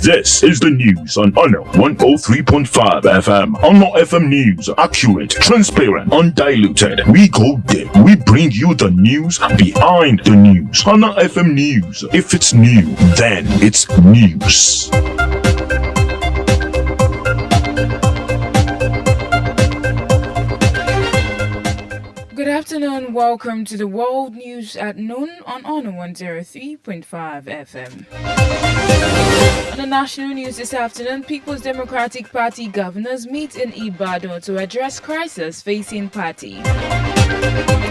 This is the news on Honor 103.5 FM. Honor FM News. Accurate, transparent, undiluted. We go deep. We bring you the news behind the news. Honor FM News. If it's new, then it's news. Good afternoon, welcome to the World News at noon on Honor 103.5 FM. On the national news this afternoon, People's Democratic Party governors meet in Ibadan to address crisis facing party.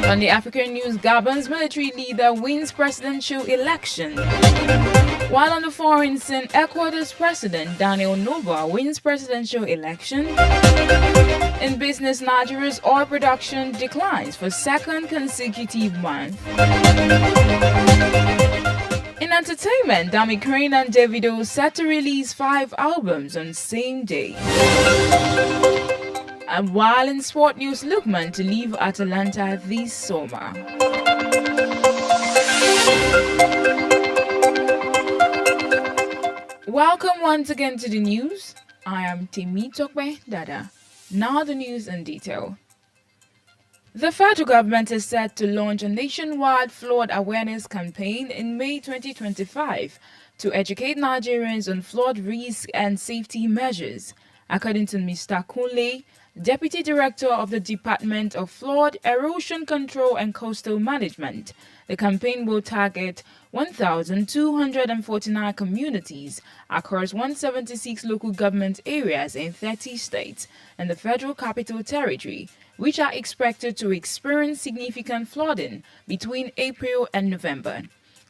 On the African news, Gabon's military leader wins presidential election. While on the foreign scene, Ecuador's president Daniel Noboa wins presidential election. In business, Nigeria's oil production declines for second consecutive month. In entertainment, Dami Crane and Davido set to release 5 albums on same day. And while in sport news, Lukman to leave Atalanta this summer. Welcome once again to the news. I am Temitope Dada. Now the news in detail. The federal government is set to launch a nationwide flood awareness campaign in May 2025 to educate Nigerians on flood risk and safety measures. According to Mr. Kunle, Deputy Director of the Department of Flood, Erosion Control and Coastal Management, the campaign will target 1,249 communities across 176 local government areas in 30 states and the Federal Capital Territory, which are expected to experience significant flooding between April and November.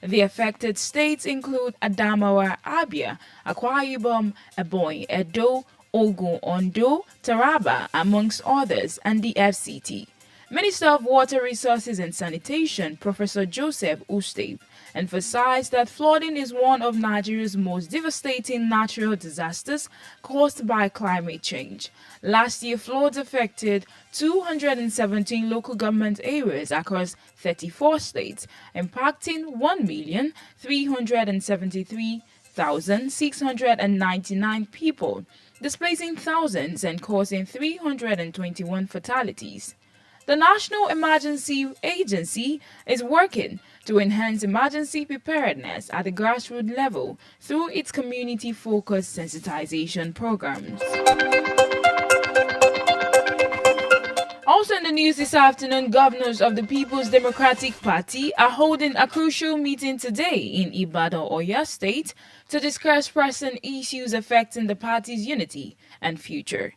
The affected states include Adamawa, Abia, Akwa Ibom, Ebonyi, Edo, Ogun, Ondo, Taraba, amongst others, and the FCT. Minister of Water Resources and Sanitation, Professor Joseph Uste, emphasized that flooding is one of Nigeria's most devastating natural disasters caused by climate change. Last year, floods affected 217 local government areas across 34 states, impacting 1,373,699 people, displacing thousands and causing 321 fatalities. The National Emergency Agency is working to enhance emergency preparedness at the grassroots level through its community-focused sensitization programs. Also in the news this afternoon, governors of the People's Democratic Party are holding a crucial meeting today in Ibadan, Oyo State to discuss pressing issues affecting the party's unity and future.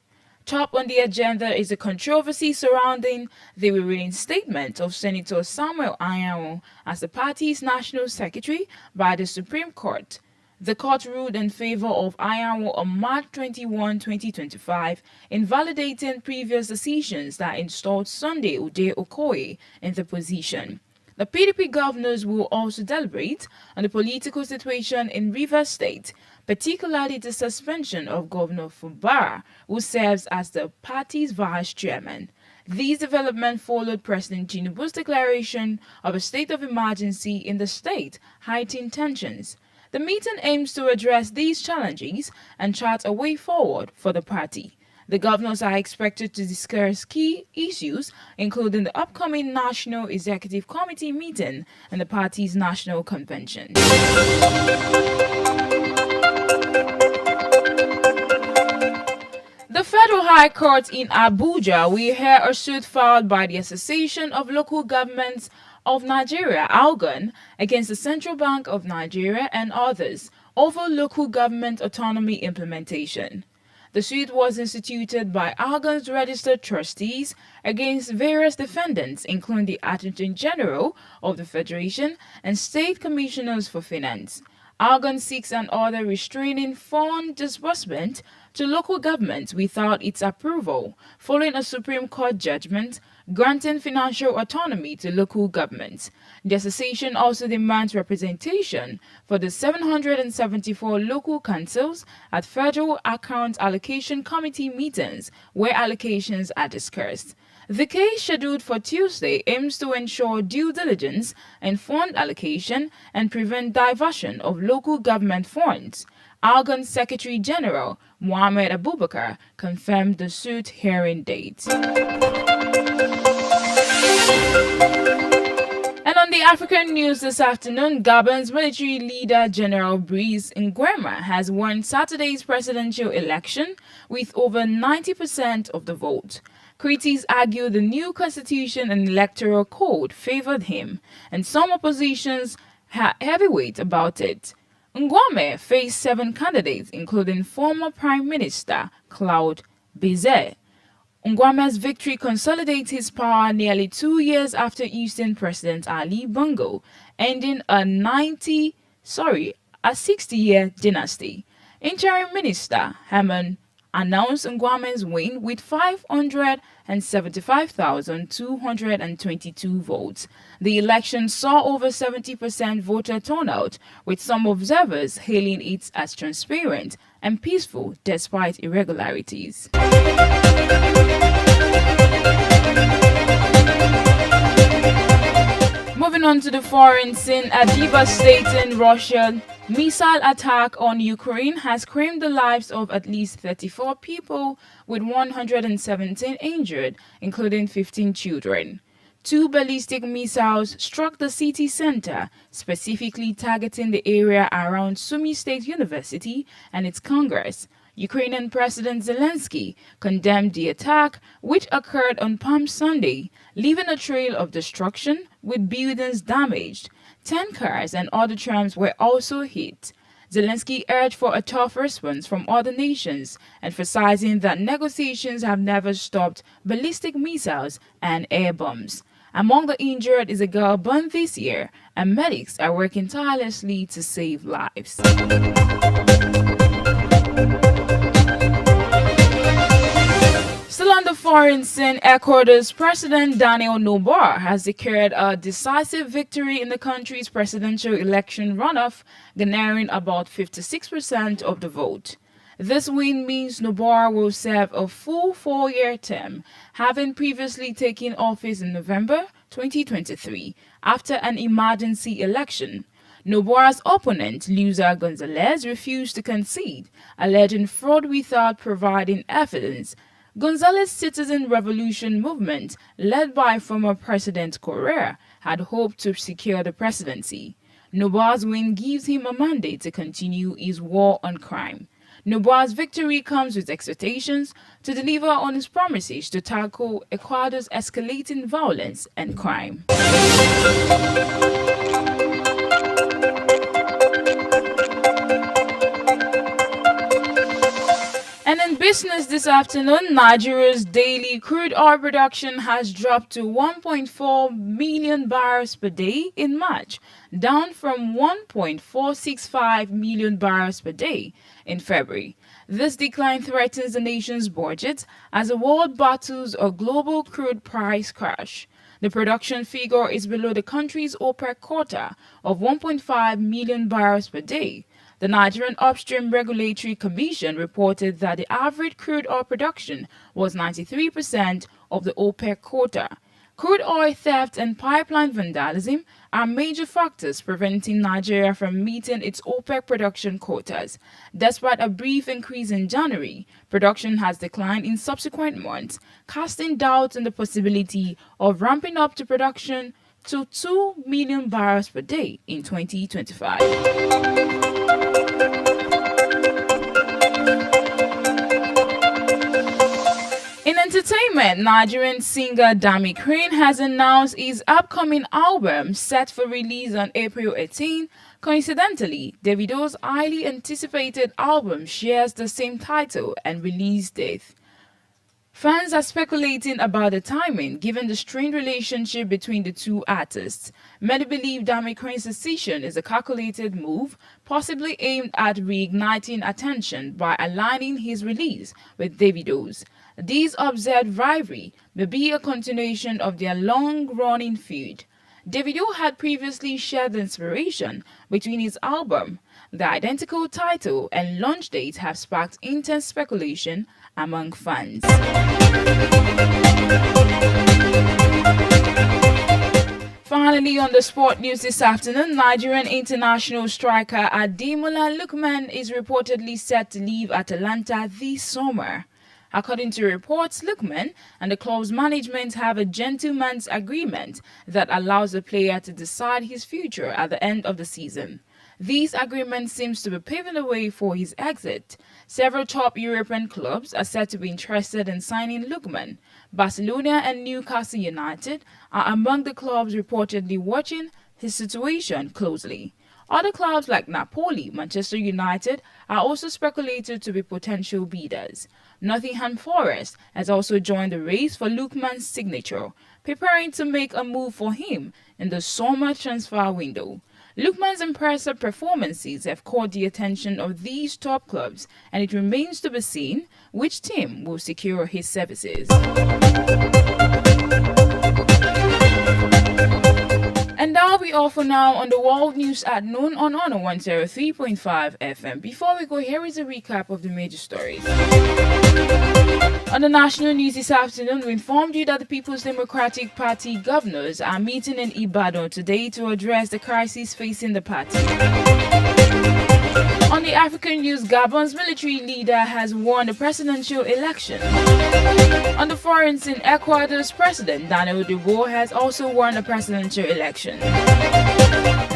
Top on the agenda is the controversy surrounding the reinstatement of Senator Samuel Anyanwu as the party's national secretary by the Supreme Court. The court ruled in favor of Anyanwu on March 21, 2025, invalidating previous decisions that installed Sunday Ude Okoye in the position. The PDP governors will also deliberate on the political situation in Rivers State, particularly the suspension of Governor Fubara, who serves as the party's vice chairman. These developments followed President Tinubu's declaration of a state of emergency in the state, heightening tensions. The meeting aims to address these challenges and chart a way forward for the party. The governors are expected to discuss key issues, including the upcoming National Executive Committee meeting and the party's national convention. The Federal High Court in Abuja will hear a suit filed by the Association of Local Governments of Nigeria, ALGON, against the Central Bank of Nigeria and others over local government autonomy implementation. The suit was instituted by ALGON's registered trustees against various defendants, including the Attorney General of the Federation and State Commissioners for Finance. ALGON seeks an order restraining fund disbursement to local governments without its approval, following a Supreme Court judgment granting financial autonomy to local governments. The association also demands representation for the 774 local councils at Federal Account Allocation Committee meetings where allocations are discussed. The case, scheduled for Tuesday, aims to ensure due diligence in fund allocation and prevent diversion of local government funds. Argonne Secretary General Mohamed Abubakar confirmed the suit hearing date. And on the African news this afternoon, Gabon's military leader General Brice Nguema has won Saturday's presidential election with over 90% of the vote. Critics argue the new constitution and electoral code favored him, and some oppositions had heavyweight about it. Nguema faced 7 candidates, including former Prime Minister Claude Bizet. Nguema's victory consolidates his power nearly 2 years after ousting President Ali Bongo, ending a 60-year dynasty. Interim Minister Hammond announced Nguema's win with 575,222 votes. The election saw over 70% voter turnout, with some observers hailing it as transparent and peaceful despite irregularities. Moving on to the foreign scene, a devastating Russian missile attack on Ukraine has claimed the lives of at least 34 people, with 117 injured, including 15 children. 2 ballistic missiles struck the city center, specifically targeting the area around Sumy State University and its Congress. Ukrainian President Zelensky condemned the attack, which occurred on Palm Sunday, leaving a trail of destruction with buildings damaged. 10 cars and other trams were also hit. Zelensky urged for a tough response from other nations, emphasizing that negotiations have never stopped ballistic missiles and air bombs. Among the injured is a girl born this year, and medics are working tirelessly to save lives. Still on the foreign scene, Ecuador's President Daniel Noboa has declared a decisive victory in the country's presidential election runoff, garnering about 56% of the vote. This win means Noboa will serve a full 4-year term, having previously taken office in November 2023 after an emergency election. Noboa's opponent, Luisa Gonzalez, refused to concede, alleging fraud without providing evidence. Gonzalez's Citizen Revolution movement, led by former President Correa, had hoped to secure the presidency. Noboa's win gives him a mandate to continue his war on crime. Noboa's victory comes with expectations to deliver on his promises to tackle Ecuador's escalating violence and crime. And in business this afternoon, Nigeria's daily crude oil production has dropped to 1.4 million barrels per day in March, down from 1.465 million barrels per day in February. This decline threatens the nation's budget as the world battles a global crude price crash. The production figure is below the country's OPEC quota of 1.5 million barrels per day. The Nigerian Upstream Regulatory Commission reported that the average crude oil production was 93% of the OPEC quota. Crude oil theft and pipeline vandalism are major factors preventing Nigeria from meeting its OPEC production quotas. Despite a brief increase in January, production has declined in subsequent months, casting doubt on the possibility of ramping up to production to 2 million barrels per day in 2025. In entertainment, Nigerian singer Dami Crane has announced his upcoming album set for release on April 18. Coincidentally, Davido's highly anticipated album shares the same title and release date. Fans are speculating about the timing given the strained relationship between the two artists. Many believe Dami Crane's decision is a calculated move, possibly aimed at reigniting attention by aligning his release with Davido's. This observed rivalry may be a continuation of their long-running feud. Davido had previously shared the inspiration between his album. The identical title and launch date have sparked intense speculation among fans. Finally, on the sport news this afternoon, Nigerian international striker Ademola Lookman is reportedly set to leave Atalanta this summer. According to reports, Lookman and the club's management have a gentleman's agreement that allows the player to decide his future at the end of the season. This agreement seems to be paving the way for his exit. Several top European clubs are said to be interested in signing Lookman. Barcelona and Newcastle United are among the clubs reportedly watching his situation closely. Other clubs like Napoli, Manchester United are also speculated to be potential bidders. Nottingham Forest has also joined the race for Lookman's signature, preparing to make a move for him in the summer transfer window. Lookman's impressive performances have caught the attention of these top clubs, and it remains to be seen which team will secure his services. And that'll be all for now on the World News at noon on Honor 103.5 FM. Before we go, here is a recap of the major stories. On the national news this afternoon, we informed you that the People's Democratic Party governors are meeting in Ibadan today to address the crisis facing the party. On the African news, Gabon's military leader has won the presidential election. On the foreign scene, Ecuador's president Daniel Dubois has also won the presidential election.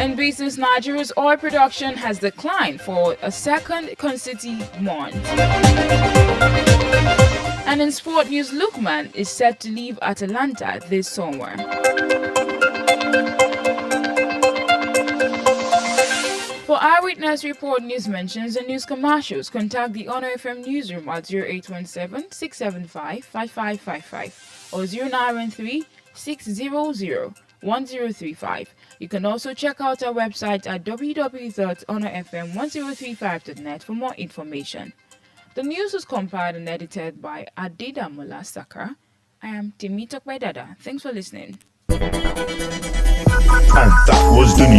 In business, Nigeria's oil production has declined for a second consecutive month. And in sport news, Lookman is set to leave Atalanta this summer. For Eyewitness Report news mentions and news commercials, contact the Honor FM newsroom at 0817-675-5555 or 0913-600-1035. You can also check out our website at www.honorfm1035.net for more information. The news was compiled and edited by Adedamola Saka. I am Temitope Dada. Thanks for listening. And that was the news.